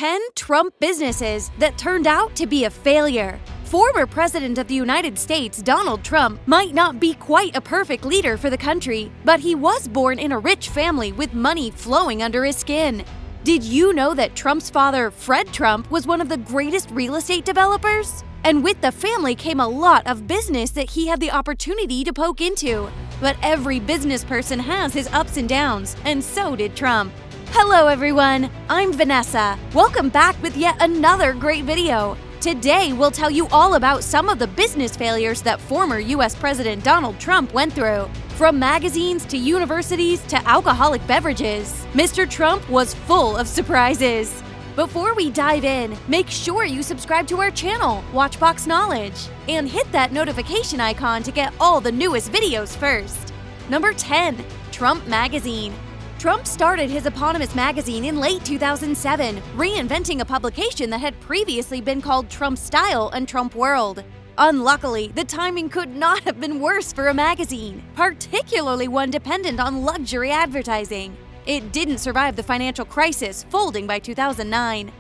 10 Trump businesses that turned out to be a failure. Former President of the United States Donald Trump might not be quite a perfect leader for the country, but he was born in a rich family with money flowing under his skin. Did you know that Trump's father, Fred Trump, was one of the greatest real estate developers? And with the family came a lot of business that he had the opportunity to poke into. But every business person has his ups and downs, and so did Trump. Hello everyone, I'm Vanessa. Welcome back with yet another great video. Today we'll tell you all about some of the business failures that former US President Donald Trump went through. From magazines to universities to alcoholic beverages, Mr. Trump was full of surprises. Before we dive in, make sure you subscribe to our channel, Watchbox Knowledge, and hit that notification icon to get all the newest videos first. Number 10. Trump Magazine. Trump started his eponymous magazine in late 2007, reinventing a publication that had previously been called Trump Style and Trump World. Unluckily, the timing could not have been worse for a magazine, particularly one dependent on luxury advertising. It didn't survive the financial crisis, folding by 2009.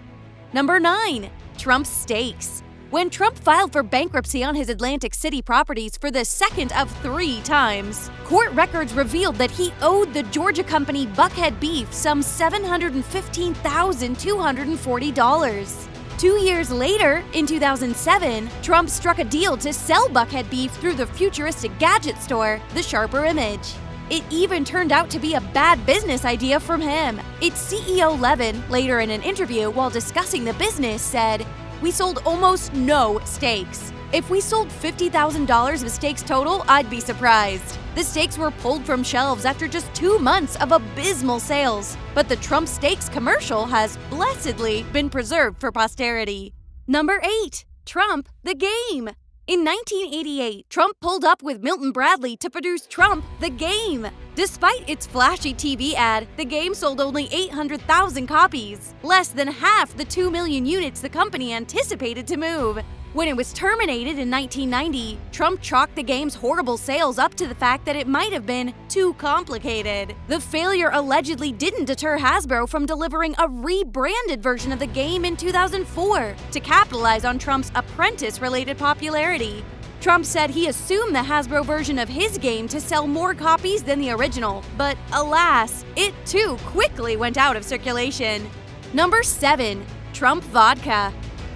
Number 9. Trump Steaks. When Trump filed for bankruptcy on his Atlantic City properties for the second of 3 times, court records revealed that he owed the Georgia company Buckhead Beef some $715,240. 2 years later, in 2007, Trump struck a deal to sell Buckhead Beef through the futuristic gadget store, the Sharper Image. It even turned out to be a bad business idea from him. Its CEO Levin, later in an interview while discussing the business, said, "We sold almost no steaks. If we sold $50,000 of steaks total, I'd be surprised." The steaks were pulled from shelves after just 2 months of abysmal sales, but the Trump Steaks commercial has blessedly been preserved for posterity. Number 8. Trump the Game. In 1988, Trump pulled up with Milton Bradley to produce Trump the Game. Despite its flashy TV ad, the game sold only 800,000 copies, less than half the 2 million units the company anticipated to move. When it was terminated in 1990, Trump chalked the game's horrible sales up to the fact that it might have been too complicated. The failure allegedly didn't deter Hasbro from delivering a rebranded version of the game in 2004 to capitalize on Trump's Apprentice-related popularity. Trump said he assumed the Hasbro version of his game to sell more copies than the original, but alas, it too quickly went out of circulation. Number 7. Trump Vodka.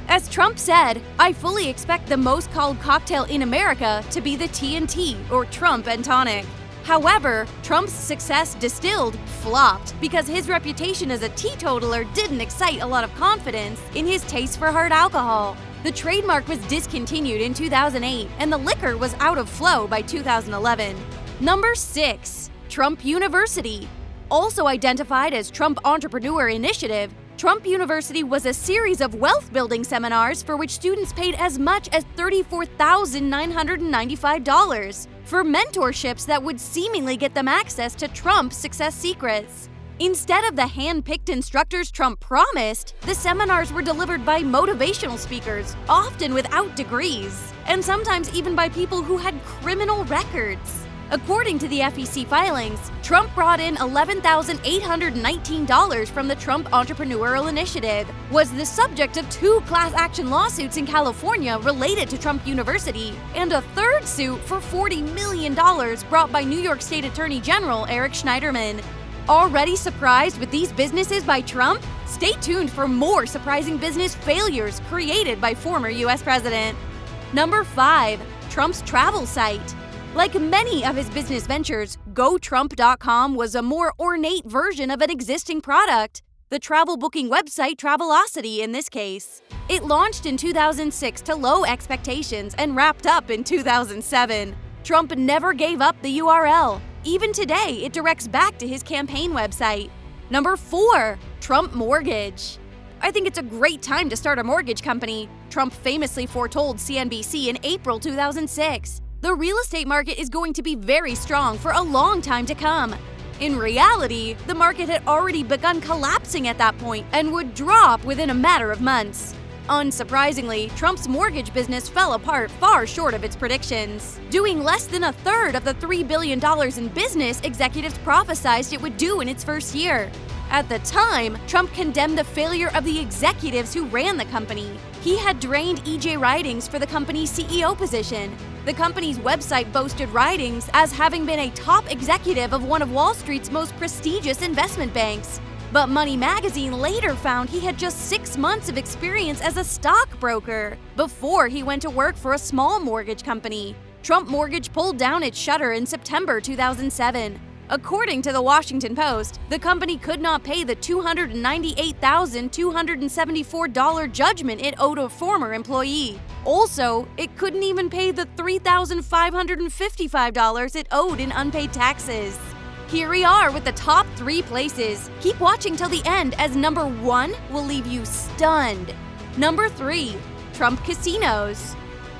As Trump said, "I fully expect the most called cocktail in America to be the T&T, or Trump and Tonic." However, Trump's success distilled flopped because his reputation as a teetotaler didn't excite a lot of confidence in his taste for hard alcohol. The trademark was discontinued in 2008, and the liquor was out of flow by 2011. Number 6. Trump University. Also identified as Trump Entrepreneur Initiative, Trump University was a series of wealth-building seminars for which students paid as much as $34,995 for mentorships that would seemingly get them access to Trump's success secrets. Instead of the hand-picked instructors Trump promised, the seminars were delivered by motivational speakers, often without degrees, and sometimes even by people who had criminal records. According to the FEC filings, Trump brought in $11,819 from the Trump Entrepreneurial Initiative, was the subject of 2 class action lawsuits in California related to Trump University, and a third suit for $40 million brought by New York State Attorney General Eric Schneiderman. Already surprised with these businesses by Trump? Stay tuned for more surprising business failures created by former US President. Number 5. Trump's travel site. Like many of his business ventures, GoTrump.com was a more ornate version of an existing product, the travel booking website Travelocity in this case. It launched in 2006 to low expectations and wrapped up in 2007. Trump never gave up the URL. Even today, it directs back to his campaign website. Number 4. Trump Mortgage. "I think it's a great time to start a mortgage company," Trump famously foretold CNBC in April 2006. "The real estate market is going to be very strong for a long time to come." In reality, the market had already begun collapsing at that point and would drop within a matter of months. Unsurprisingly, Trump's mortgage business fell apart far short of its predictions, doing less than a third of the $3 billion in business executives prophesized it would do in its first year. At the time, Trump condemned the failure of the executives who ran the company. He had drained E.J. Ridings for the company's CEO position. The company's website boasted Ridings as having been a top executive of one of Wall Street's most prestigious investment banks. But Money Magazine later found he had just 6 months of experience as a stockbroker before he went to work for a small mortgage company. Trump Mortgage pulled down its shutter in September 2007. According to the Washington Post, the company could not pay the $298,274 judgment it owed a former employee. Also, it couldn't even pay the $3,555 it owed in unpaid taxes. Here we are with the top 3 places. Keep watching till the end, as number 1 will leave you stunned. Number 3. Trump Casinos.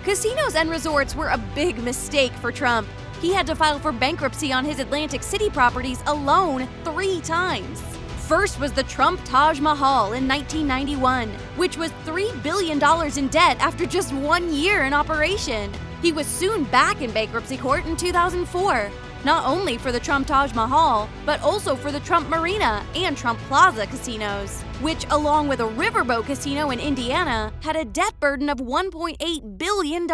Casinos and resorts were a big mistake for Trump. He had to file for bankruptcy on his Atlantic City properties alone 3 times. First was the Trump Taj Mahal in 1991, which was $3 billion in debt after just 1 year in operation. He was soon back in bankruptcy court in 2004, not only for the Trump Taj Mahal, but also for the Trump Marina and Trump Plaza casinos, which, along with a riverboat casino in Indiana, had a debt burden of $1.8 billion.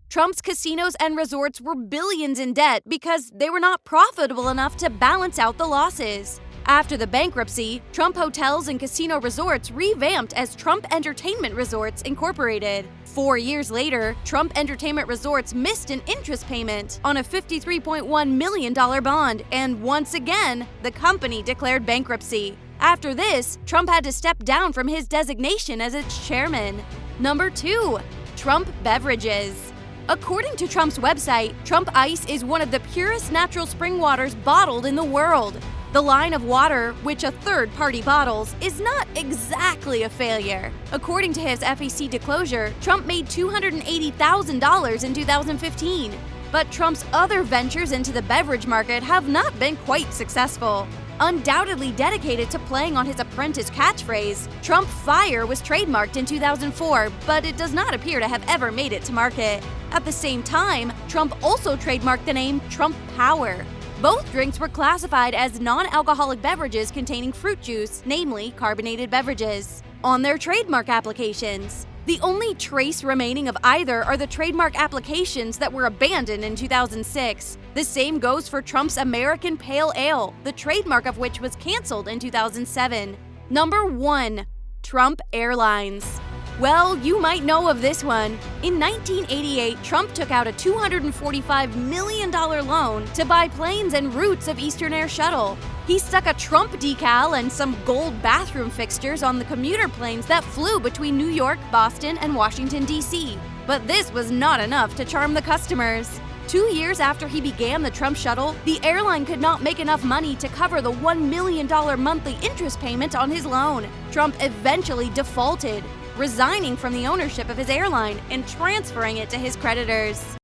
Trump's casinos and resorts were billions in debt because they were not profitable enough to balance out the losses. After the bankruptcy, Trump Hotels and Casino Resorts revamped as Trump Entertainment Resorts Incorporated. 4 years later, Trump Entertainment Resorts missed an interest payment on a $53.1 million bond, and once again, the company declared bankruptcy. After this, Trump had to step down from his designation as its chairman. Number 2. Trump Beverages. According to Trump's website, Trump Ice is one of the purest natural spring waters bottled in the world. The line of water, which a third party bottles, is not exactly a failure. According to his FEC disclosure, Trump made $280,000 in 2015. But Trump's other ventures into the beverage market have not been quite successful. Undoubtedly dedicated to playing on his apprentice catchphrase, Trump Fire was trademarked in 2004, but it does not appear to have ever made it to market. At the same time, Trump also trademarked the name Trump Power. Both drinks were classified as non-alcoholic beverages containing fruit juice, namely carbonated beverages, on their trademark applications. The only trace remaining of either are the trademark applications that were abandoned in 2006. The same goes for Trump's American Pale Ale, the trademark of which was canceled in 2007. Number 1. Trump Airlines. Well, you might know of this one. In 1988, Trump took out a $245 million loan to buy planes en routes of Eastern Air Shuttle. He stuck a Trump decal and some gold bathroom fixtures on the commuter planes that flew between New York, Boston, and Washington, D.C. But this was not enough to charm the customers. 2 years after he began the Trump shuttle, the airline could not make enough money to cover the $1 million monthly interest payment on his loan. Trump eventually defaulted, resigning from the ownership of his airline and transferring it to his creditors.